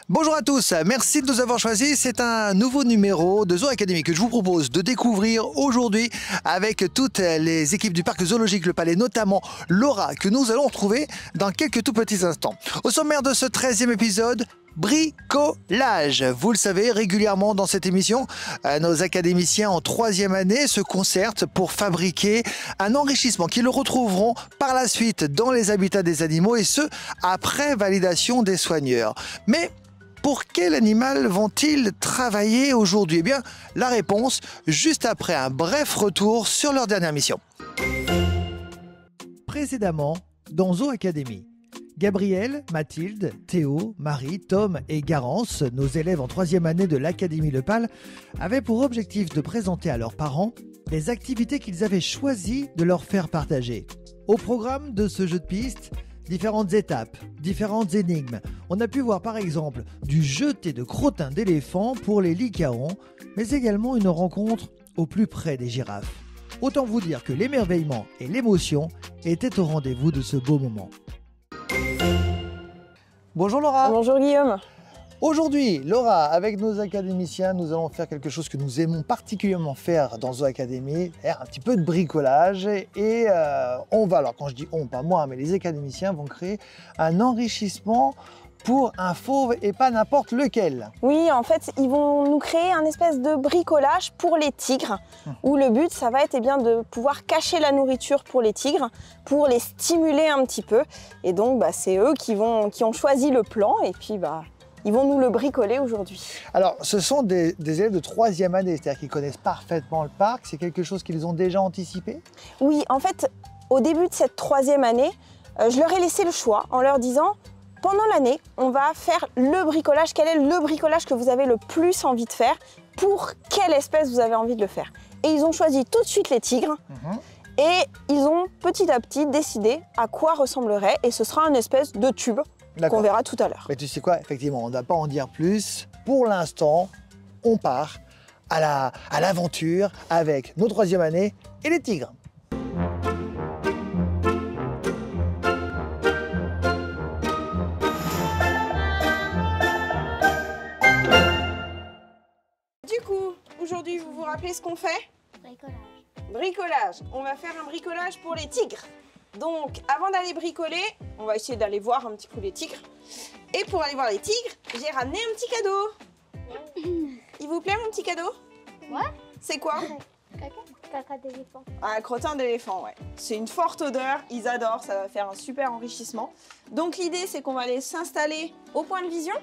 Bonjour à tous, merci de nous avoir choisis. C'est un nouveau numéro de Zoo Academy que je vous propose de découvrir aujourd'hui avec toutes les équipes du parc zoologique Le Palais, notamment Laura, que nous allons retrouver dans quelques tout petits instants. Au sommaire de ce 13e épisode, bricolage. Vous le savez, régulièrement dans cette émission, nos académiciens en 3e année se concertent pour fabriquer un enrichissement qu'ils retrouveront par la suite dans les habitats des animaux, et ce, après validation des soigneurs. Mais pour quel animal vont-ils travailler aujourd'hui? Eh bien, la réponse juste après un bref retour sur leur dernière mission. Précédemment, dans Zoo Academy. Gabriel, Mathilde, Théo, Marie, Tom et Garance, nos élèves en 3e année de l'Académie Le Pal, avaient pour objectif de présenter à leurs parents les activités qu'ils avaient choisi de leur faire partager. Au programme de ce jeu de piste, différentes étapes, différentes énigmes. On a pu voir par exemple du jeté de crottin d'éléphant pour les lycaons, mais également une rencontre au plus près des girafes. Autant vous dire que l'émerveillement et l'émotion étaient au rendez-vous de ce beau moment. Bonjour Laura. Bonjour Guillaume. Aujourd'hui, Laura, avec nos académiciens, nous allons faire quelque chose que nous aimons particulièrement faire dans Zoo Academy, un petit peu de bricolage. Et on va, alors quand je dis on, pas moi, mais les académiciens vont créer un enrichissement pour un fauve et pas n'importe lequel. Oui, en fait, ils vont nous créer un espèce de bricolage pour les tigres, où le but, ça va être de pouvoir cacher la nourriture pour les tigres, pour les stimuler un petit peu. Et donc, c'est eux qui ont choisi le plan, et puis ils vont nous le bricoler aujourd'hui. Alors, ce sont des élèves de 3e année, c'est-à-dire qu'ils connaissent parfaitement le parc. C'est quelque chose qu'ils ont déjà anticipé? Oui, en fait, au début de cette 3e année, je leur ai laissé le choix en leur disant: pendant l'année, on va faire le bricolage. Quel est le bricolage que vous avez le plus envie de faire? Pour quelle espèce vous avez envie de le faire? Et ils ont choisi tout de suite les tigres. Et ils ont petit à petit décidé à quoi ressemblerait. Et ce sera un espèce de tube qu'on verra tout à l'heure. Mais tu sais quoi, effectivement, on ne va pas en dire plus. Pour l'instant, on part à l'aventure avec nos 3e années et les tigres. Aujourd'hui, vous vous rappelez ce qu'on fait? Bricolage. Bricolage. On va faire un bricolage pour les tigres. Donc, avant d'aller bricoler, on va essayer d'aller voir un petit peu les tigres. Et pour aller voir les tigres, j'ai ramené un petit cadeau. Il vous plaît, mon petit cadeau? Ouais. C'est quoi? Caca d'éléphant. Un crottin d'éléphant, ouais. C'est une forte odeur, ils adorent, ça va faire un super enrichissement. Donc, l'idée, c'est qu'on va aller s'installer au point de vision.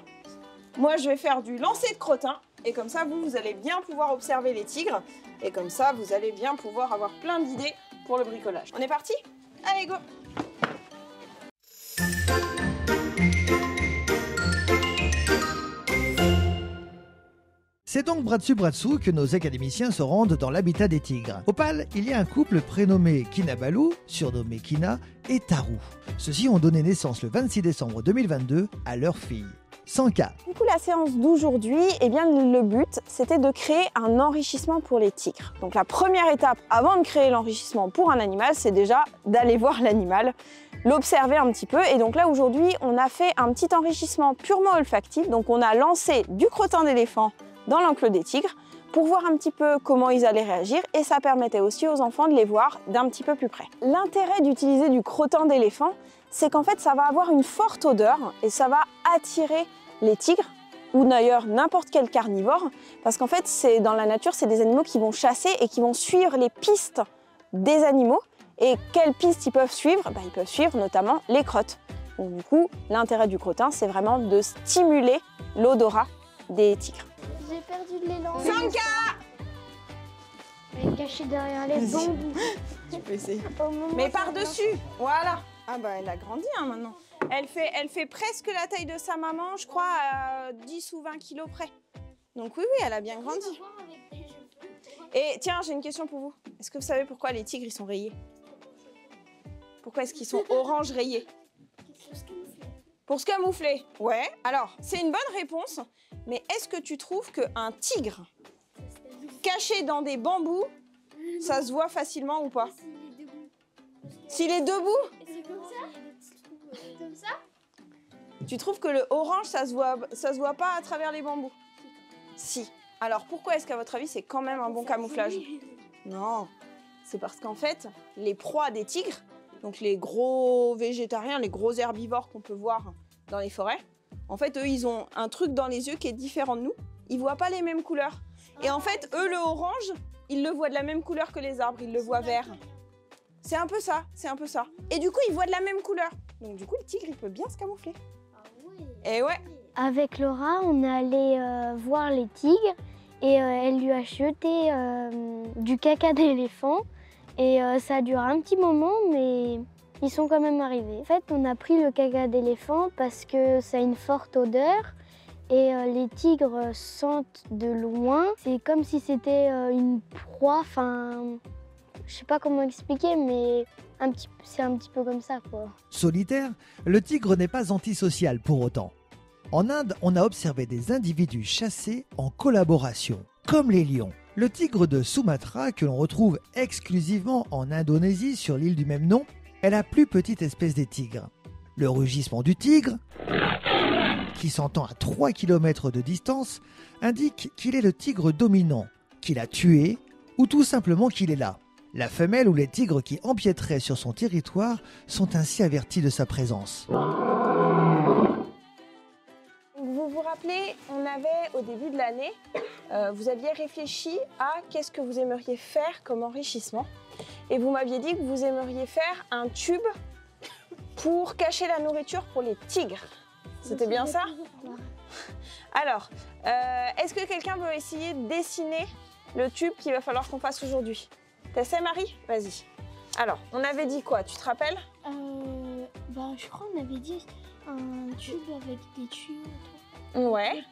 Moi, je vais faire du lancer de crottin. Et comme ça, vous allez bien pouvoir observer les tigres. Et comme ça, vous allez bien pouvoir avoir plein d'idées pour le bricolage. On est parti? Allez, go! C'est donc bras dessus bras dessous que nos académiciens se rendent dans l'habitat des tigres. Au Pal, il y a un couple prénommé Kinabalu, surnommé Kina, et Tarou. Ceux-ci ont donné naissance le 26 décembre 2022 à leur fille, Sanka. Du coup, la séance d'aujourd'hui, le but, c'était de créer un enrichissement pour les tigres. Donc la première étape, avant de créer l'enrichissement pour un animal, c'est déjà d'aller voir l'animal, l'observer un petit peu. Et donc là, aujourd'hui, on a fait un petit enrichissement purement olfactif. Donc on a lancé du crottin d'éléphant dans l'enclos des tigres pour voir un petit peu comment ils allaient réagir, et ça permettait aussi aux enfants de les voir d'un petit peu plus près. L'intérêt d'utiliser du crottin d'éléphant, c'est qu'en fait ça va avoir une forte odeur et ça va attirer les tigres, ou d'ailleurs n'importe quel carnivore, parce qu'en fait dans la nature, c'est des animaux qui vont chasser et qui vont suivre les pistes des animaux. Et quelles pistes ils peuvent suivre? Ils peuvent suivre notamment les crottes. Donc du coup, l'intérêt du crottin, c'est vraiment de stimuler l'odorat des tigres. J'ai perdu de l'élan. Sanka! Elle est cachée derrière les bambous. Tu peux essayer. Mais par-dessus, voilà. Ah elle a grandi maintenant. Elle fait presque la taille de sa maman, je crois, à 10 ou 20 kilos près. Donc oui, elle a bien grandi. Et tiens, j'ai une question pour vous. Est-ce que vous savez pourquoi les tigres, ils sont rayés? Pourquoi est-ce qu'ils sont orange rayés? Pour se camoufler. Ouais, alors, c'est une bonne réponse. Mais est-ce que tu trouves qu'un tigre caché dans des bambous, ça se voit facilement ou pas? S'il est debout? C'est comme ça? Comme ça? Tu trouves que le orange, ça se voit pas à travers les bambous? Si. Alors pourquoi est-ce qu'à votre avis, c'est quand même un bon camouflage? Non, c'est parce qu'en fait, les proies des tigres, donc les gros végétariens, les gros herbivores qu'on peut voir dans les forêts, en fait, eux, ils ont un truc dans les yeux qui est différent de nous. Ils voient pas les mêmes couleurs. Et en fait, eux, le orange, ils le voient de la même couleur que les arbres, ils le voient vert. C'est un peu ça, c'est un peu ça. Et du coup, ils voient de la même couleur. Donc du coup, le tigre, il peut bien se camoufler. Et ouais. Avec Laura, on est allé voir les tigres et elle lui a jeté du caca d'éléphant. Et ça a duré un petit moment, mais ils sont quand même arrivés. En fait, on a pris le caca d'éléphant parce que ça a une forte odeur et les tigres sentent de loin. C'est comme si c'était une proie, enfin, je sais pas comment expliquer, mais c'est un petit peu comme ça, quoi. Solitaire, le tigre n'est pas antisocial pour autant. En Inde, on a observé des individus chassés en collaboration, comme les lions. Le tigre de Sumatra, que l'on retrouve exclusivement en Indonésie sur l'île du même nom, est la plus petite espèce des tigres. Le rugissement du tigre, qui s'entend à 3 km de distance, indique qu'il est le tigre dominant, qu'il a tué ou tout simplement qu'il est là. La femelle ou les tigres qui empiéteraient sur son territoire sont ainsi avertis de sa présence. Vous vous rappelez, on avait au début de l'année, vous aviez réfléchi à qu'est-ce que vous aimeriez faire comme enrichissement. Et vous m'aviez dit que vous aimeriez faire un tube pour cacher la nourriture pour les tigres. C'était bien ça? Alors, est-ce que quelqu'un veut essayer de dessiner le tube qu'il va falloir qu'on fasse aujourd'hui? T'essaies, Marie? Vas-y. Alors, on avait dit quoi? Tu te rappelles? Je crois qu'on avait dit un tube avec des tuyaux. Ouais.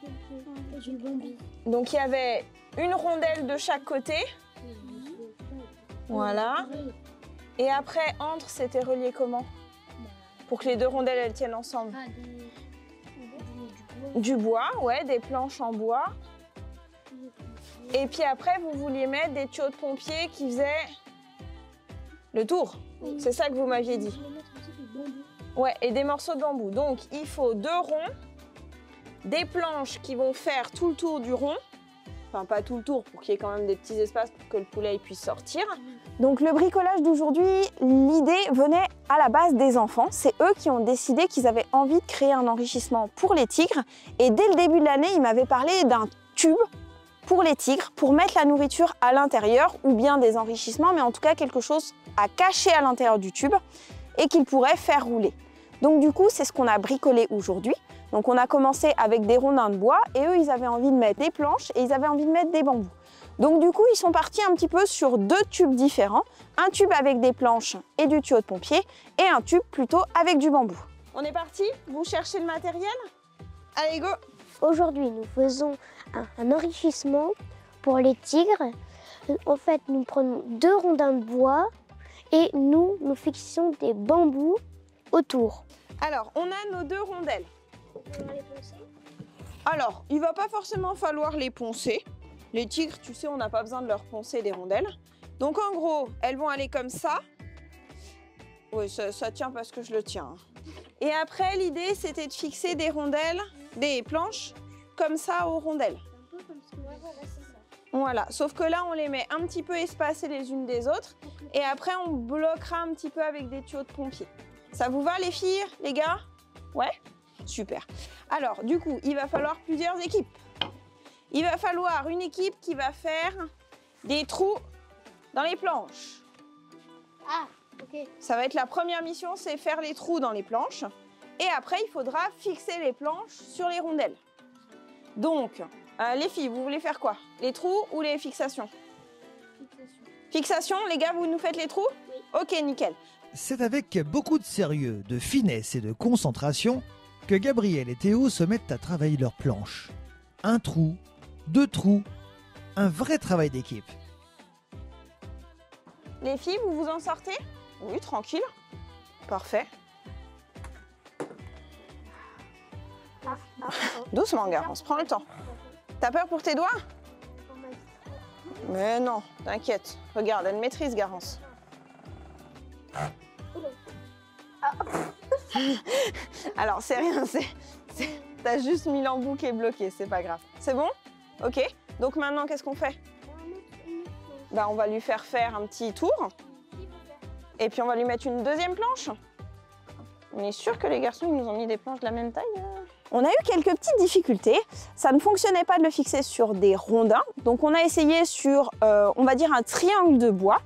Du bambou. Donc, il y avait une rondelle de chaque côté. Voilà. Et après, entre, c'était relié comment? Pour que les deux rondelles, elles tiennent ensemble. Du bois, ouais, des planches en bois. Et puis après, vous vouliez mettre des tuyaux de pompiers qui faisaient le tour. C'est ça que vous m'aviez dit. Ouais, et des morceaux de bambou. Donc, il faut 2 ronds, des planches qui vont faire tout le tour du rond. Enfin, pas tout le tour, pour qu'il y ait quand même des petits espaces pour que le poulet puisse sortir. Donc, le bricolage d'aujourd'hui, l'idée venait à la base des enfants. C'est eux qui ont décidé qu'ils avaient envie de créer un enrichissement pour les tigres. Et dès le début de l'année, ils m'avaient parlé d'un tube pour les tigres, pour mettre la nourriture à l'intérieur, ou bien des enrichissements, mais en tout cas quelque chose à cacher à l'intérieur du tube et qu'ils pourraient faire rouler. Donc du coup, c'est ce qu'on a bricolé aujourd'hui. Donc on a commencé avec des rondins de bois et eux, ils avaient envie de mettre des planches et ils avaient envie de mettre des bambous. Donc du coup, ils sont partis un petit peu sur 2 tubes différents. Un tube avec des planches et du tuyau de pompier et un tube plutôt avec du bambou. On est parti? Vous cherchez le matériel? Allez, go! Aujourd'hui, nous faisons un enrichissement pour les tigres. En fait, nous prenons 2 rondins de bois et nous fixons des bambous autour. Alors, on a nos 2 rondelles. Alors, il va pas forcément falloir les poncer. Les tigres, tu sais, on n'a pas besoin de leur poncer des rondelles. Donc en gros, elles vont aller comme ça. Oui, ça tient parce que je le tiens. Et après, l'idée, c'était de fixer des rondelles, des planches, comme ça aux rondelles. Voilà, sauf que là, on les met un petit peu espacées les unes des autres. Et après, on bloquera un petit peu avec des tuyaux de pompier. Ça vous va, les filles, les gars? Ouais? Super. Alors, du coup, il va falloir plusieurs équipes. Il va falloir une équipe qui va faire des trous dans les planches. Ah, ok. Ça va être la première mission, c'est faire les trous dans les planches. Et après, il faudra fixer les planches sur les rondelles. Donc, les filles, vous voulez faire quoi? Les trous ou les fixations? Fixation, les gars, vous nous faites les trous? Oui. Ok, nickel. C'est avec beaucoup de sérieux, de finesse et de concentration que Gabriel et Théo se mettent à travailler leurs planches. Un trou, 2 trous, un vrai travail d'équipe. Les filles, vous vous en sortez? Oui, tranquille. Parfait. Doucement, Garance, prends le temps. T'as peur pour tes doigts? Mais non, t'inquiète. Regarde, elle maîtrise, Garance. Alors, c'est rien, t'as juste mis l'embout qui est bloqué, c'est pas grave. C'est bon? Ok. Donc maintenant, qu'est-ce qu'on fait? Bah, on va lui faire un petit tour. Et puis, on va lui mettre une deuxième planche. On est sûr que les garçons, ils nous ont mis des planches de la même taille? On a eu quelques petites difficultés. Ça ne fonctionnait pas de le fixer sur des rondins. Donc, on a essayé sur, on va dire, un triangle de bois.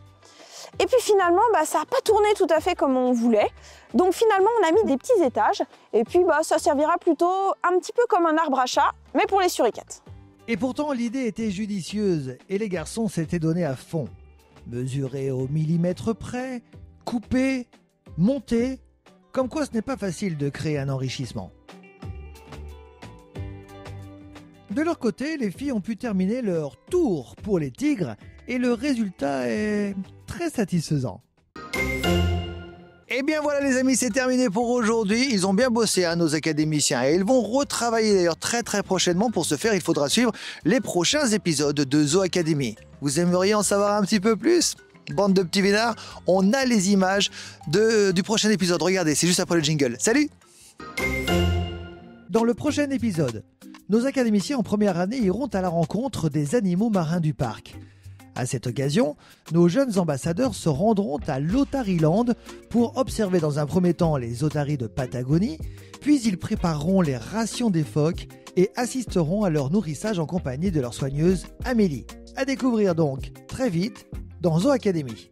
Et puis finalement, ça n'a pas tourné tout à fait comme on voulait. Donc finalement, on a mis des petits étages. Et puis ça servira plutôt un petit peu comme un arbre à chat, mais pour les suricates. Et pourtant, l'idée était judicieuse et les garçons s'étaient donnés à fond. Mesurer au millimètre près, couper, monter. Comme quoi, ce n'est pas facile de créer un enrichissement. De leur côté, les filles ont pu terminer leur tour pour les tigres et le résultat est très satisfaisant. Et bien voilà les amis, c'est terminé pour aujourd'hui. Ils ont bien bossé nos académiciens et ils vont retravailler d'ailleurs très prochainement. Pour ce faire, il faudra suivre les prochains épisodes de Zoo Academy. Vous aimeriez en savoir un petit peu plus ? Bande de petits vénards, on a les images du prochain épisode. Regardez, c'est juste après le jingle. Salut! Dans le prochain épisode, nos académiciens en première année iront à la rencontre des animaux marins du parc. À cette occasion, nos jeunes ambassadeurs se rendront à l'Otariland pour observer dans un premier temps les otaries de Patagonie, puis ils prépareront les rations des phoques et assisteront à leur nourrissage en compagnie de leur soigneuse Amélie. À découvrir donc très vite dans Zoo Academy.